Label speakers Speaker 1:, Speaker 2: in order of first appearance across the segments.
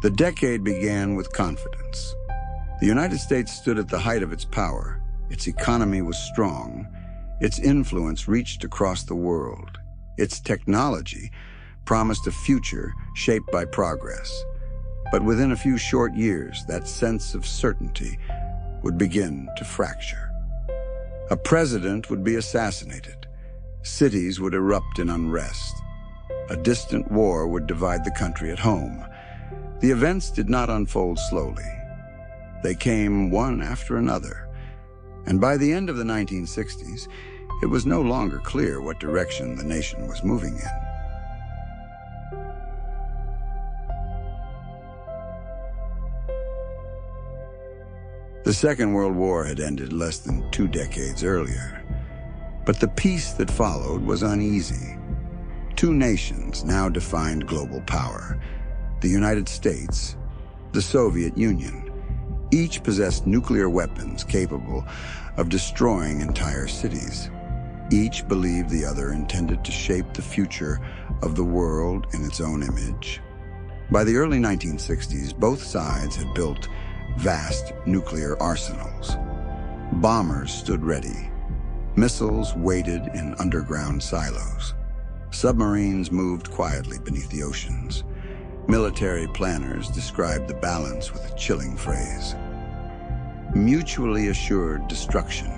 Speaker 1: The decade began with confidence. The United States stood at the height of its power. Its economy was strong. Its influence reached across the world. Its technology promised a future shaped by progress. But within a few short years, that sense of certainty would begin to fracture. A president would be assassinated. Cities would erupt in unrest. A distant war would divide the country at home. The events did not unfold slowly. They came one after another. And by the end of the 1960s, it was no longer clear what direction the nation was moving in. The Second World War had ended less than 2 decades earlier. But the peace that followed was uneasy. 2 nations now defined global power: the United States, the Soviet Union. Each possessed nuclear weapons capable of destroying entire cities. Each believed the other intended to shape the future of the world in its own image. By the early 1960s, both sides had built vast nuclear arsenals. Bombers stood ready. Missiles waited in underground silos. Submarines moved quietly beneath the oceans. Military planners described the balance with a chilling phrase: mutually assured destruction.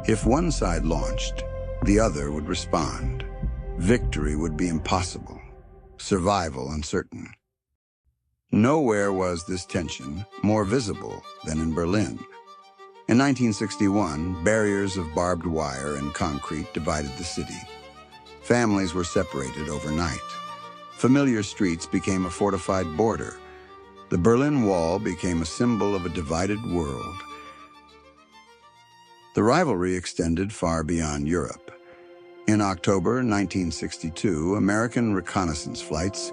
Speaker 1: If one side launched, the other would respond. Victory would be impossible, survival uncertain. Nowhere was this tension more visible than in Berlin. In 1961, barriers of barbed wire and concrete divided the city. Families were separated overnight. Familiar streets became a fortified border. The Berlin Wall became a symbol of a divided world. The rivalry extended far beyond Europe. In October 1962, American reconnaissance flights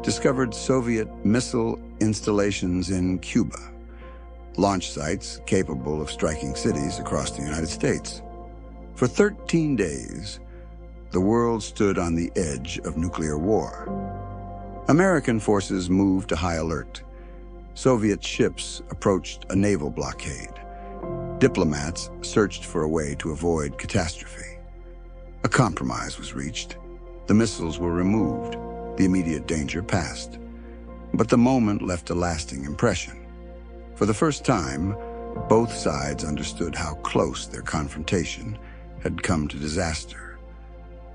Speaker 1: discovered Soviet missile installations in Cuba, launch sites capable of striking cities across the United States. For 13 days, the world stood on the edge of nuclear war. American forces moved to high alert. Soviet ships approached a naval blockade. Diplomats searched for a way to avoid catastrophe. A compromise was reached. The missiles were removed. The immediate danger passed. But the moment left a lasting impression. For the first time, both sides understood how close their confrontation had come to disaster.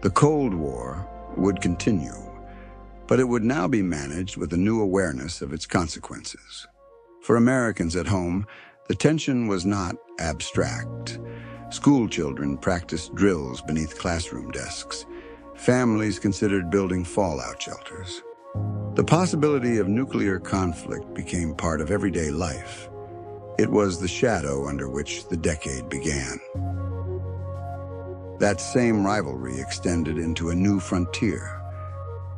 Speaker 1: The Cold War would continue, but it would now be managed with a new awareness of its consequences. For Americans at home, the tension was not abstract. School children practiced drills beneath classroom desks. Families considered building fallout shelters. The possibility of nuclear conflict became part of everyday life. It was the shadow under which the decade began. That same rivalry extended into a new frontier: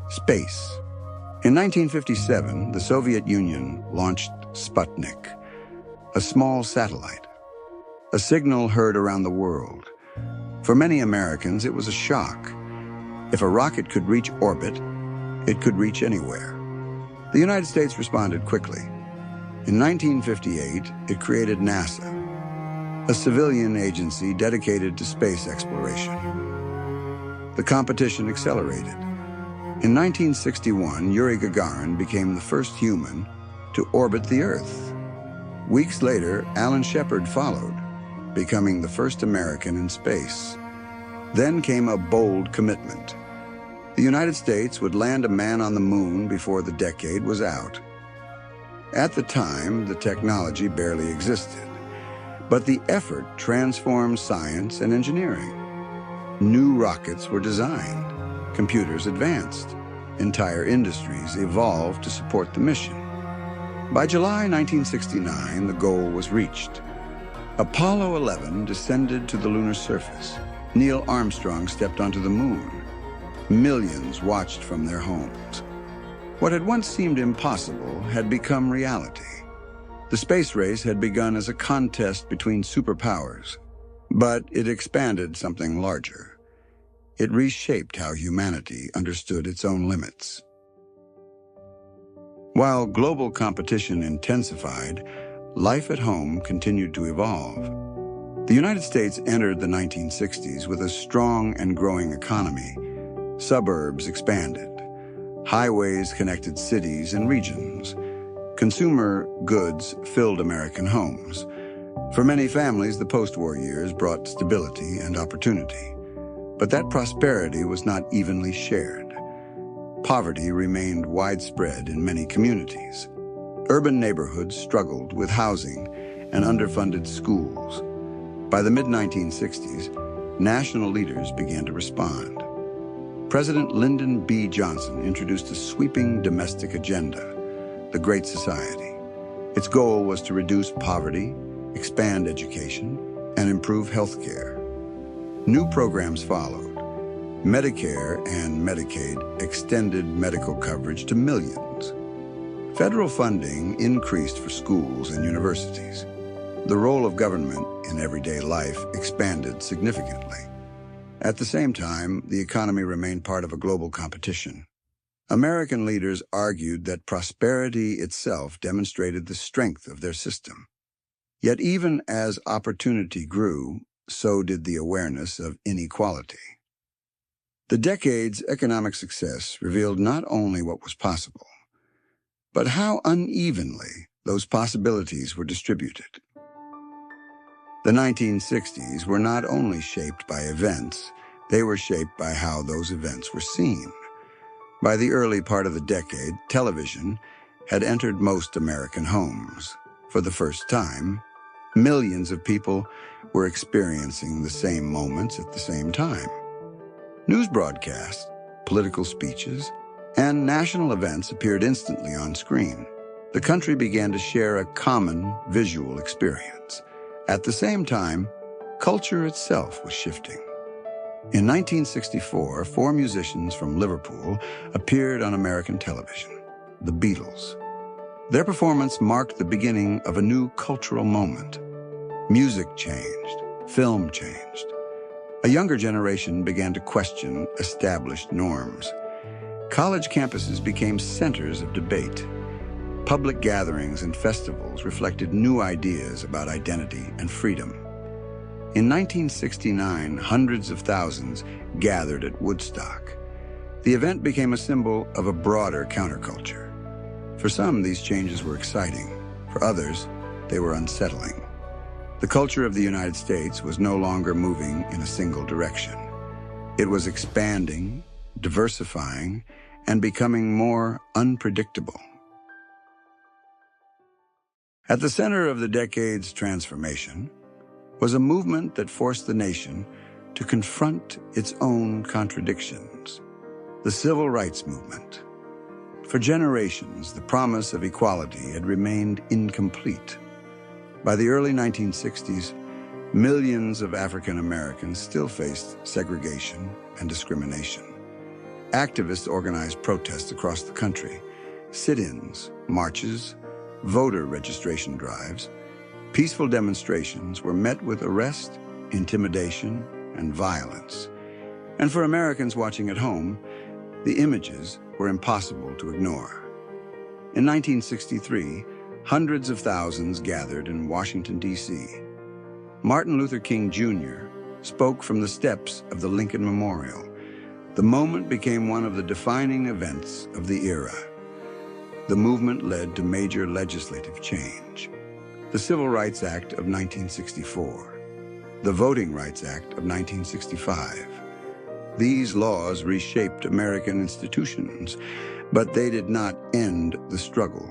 Speaker 1: space. In 1957, the Soviet Union launched Sputnik, a small satellite. A signal heard around the world. For many Americans, it was a shock. If a rocket could reach orbit, it could reach anywhere. The United States responded quickly. In 1958, it created NASA, a civilian agency dedicated to space exploration. The competition accelerated. In 1961, Yuri Gagarin became the first human to orbit the Earth. Weeks later, Alan Shepard followed, becoming the first American in space. Then came a bold commitment. The United States would land a man on the moon before the decade was out. At the time, the technology barely existed, but the effort transformed science and engineering. New rockets were designed, computers advanced, entire industries evolved to support the mission. By July 1969, the goal was reached. Apollo 11 descended to the lunar surface. Neil Armstrong stepped onto the moon. Millions watched from their homes. What had once seemed impossible had become reality. The space race had begun as a contest between superpowers, but it expanded something larger. It reshaped how humanity understood its own limits. While global competition intensified, life at home continued to evolve. The United States entered the 1960s with a strong and growing economy. Suburbs expanded. Highways connected cities and regions. Consumer goods filled American homes. For many families, the post-war years brought stability and opportunity. But that prosperity was not evenly shared. Poverty remained widespread in many communities. Urban neighborhoods struggled with housing and underfunded schools. By the mid-1960s, national leaders began to respond. President Lyndon B. Johnson introduced a sweeping domestic agenda, the Great Society. Its goal was to reduce poverty, expand education, and improve health care. New programs followed. Medicare and Medicaid extended medical coverage to millions. Federal funding increased for schools and universities. The role of government in everyday life expanded significantly. At the same time, the economy remained part of a global competition. American leaders argued that prosperity itself demonstrated the strength of their system. Yet even as opportunity grew, so did the awareness of inequality. The decade's economic success revealed not only what was possible, but how unevenly those possibilities were distributed. The 1960s were not only shaped by events, they were shaped by how those events were seen. By the early part of the decade, television had entered most American homes. For the first time, millions of people were experiencing the same moments at the same time. News broadcasts, political speeches, and national events appeared instantly on screen. The country began to share a common visual experience. At the same time, culture itself was shifting. In 1964, four musicians from Liverpool appeared on American television, the Beatles. Their performance marked the beginning of a new cultural moment. Music changed, film changed. A younger generation began to question established norms. College campuses became centers of debate. Public gatherings and festivals reflected new ideas about identity and freedom. In 1969, hundreds of thousands gathered at Woodstock. The event became a symbol of a broader counterculture. For some, these changes were exciting. For others, they were unsettling. The culture of the United States was no longer moving in a single direction. It was expanding, diversifying, and becoming more unpredictable. At the center of the decade's transformation was a movement that forced the nation to confront its own contradictions, the Civil Rights Movement. For generations, the promise of equality had remained incomplete. By the early 1960s, millions of African Americans still faced segregation and discrimination. Activists organized protests across the country, sit-ins, marches, voter registration drives. Peaceful demonstrations were met with arrest, intimidation, and violence. And for Americans watching at home, the images were impossible to ignore. In 1963, hundreds of thousands gathered in Washington, D.C. Martin Luther King Jr. spoke from the steps of the Lincoln Memorial. The moment became one of the defining events of the era. The movement led to major legislative change. The Civil Rights Act of 1964, the Voting Rights Act of 1965. These laws reshaped American institutions, but they did not end the struggle.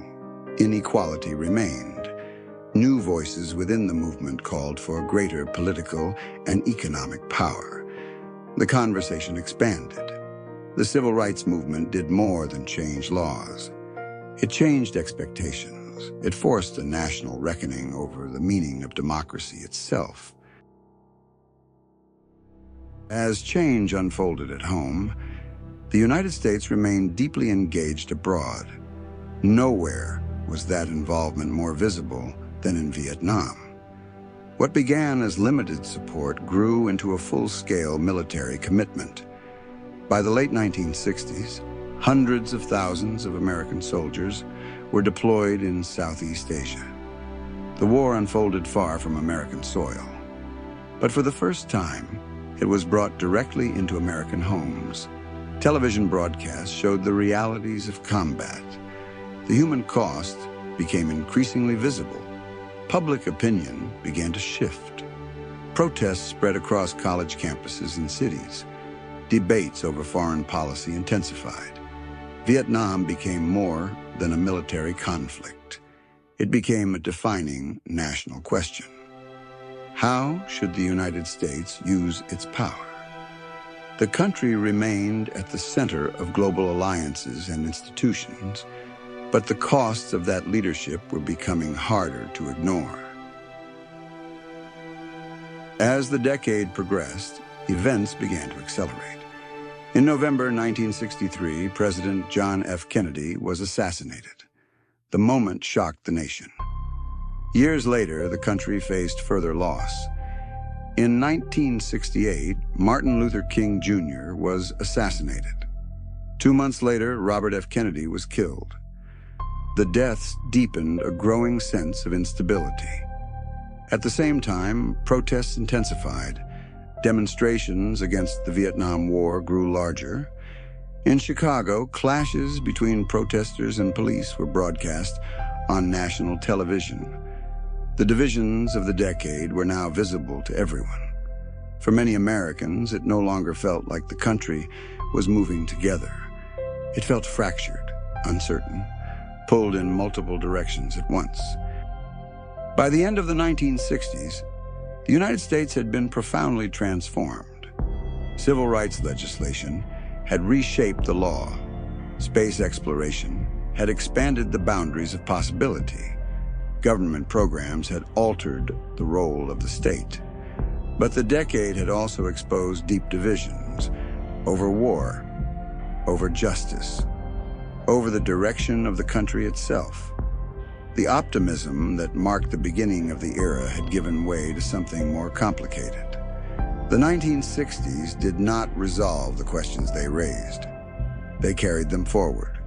Speaker 1: Inequality remained. New voices within the movement called for greater political and economic power. The conversation expanded. The Civil Rights Movement did more than change laws. It changed expectations. It forced a national reckoning over the meaning of democracy itself. As change unfolded at home, the United States remained deeply engaged abroad. Nowhere was that involvement more visible than in Vietnam. What began as limited support grew into a full-scale military commitment. By the late 1960s, Hundreds of thousands of American soldiers were deployed in Southeast Asia. The war unfolded far from American soil. But for the first time, it was brought directly into American homes. Television broadcasts showed the realities of combat. The human cost became increasingly visible. Public opinion began to shift. Protests spread across college campuses and cities. Debates over foreign policy intensified. Vietnam became more than a military conflict. It became a defining national question. How should the United States use its power? The country remained at the center of global alliances and institutions, but the costs of that leadership were becoming harder to ignore. As the decade progressed, events began to accelerate. In November 1963, President John F. Kennedy was assassinated. The moment shocked the nation. Years later, the country faced further loss. In 1968, Martin Luther King Jr. was assassinated. 2 months later, Robert F. Kennedy was killed. The deaths deepened a growing sense of instability. At the same time, protests intensified. Demonstrations against the Vietnam War grew larger. In Chicago, clashes between protesters and police were broadcast on national television. The divisions of the decade were now visible to everyone. For many Americans, it no longer felt like the country was moving together. It felt fractured, uncertain, pulled in multiple directions at once. By the end of the 1960s, the United States had been profoundly transformed. Civil rights legislation had reshaped the law. Space exploration had expanded the boundaries of possibility. Government programs had altered the role of the state. But the decade had also exposed deep divisions over war, over justice, over the direction of the country itself. The optimism that marked the beginning of the era had given way to something more complicated. The 1960s did not resolve the questions they raised. They carried them forward.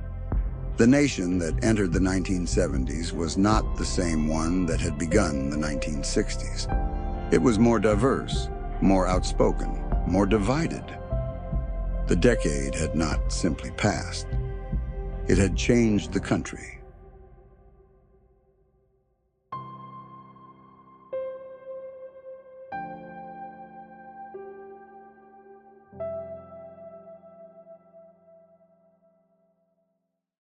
Speaker 1: The nation that entered the 1970s was not the same one that had begun the 1960s. It was more diverse, more outspoken, more divided. The decade had not simply passed. It had changed the country.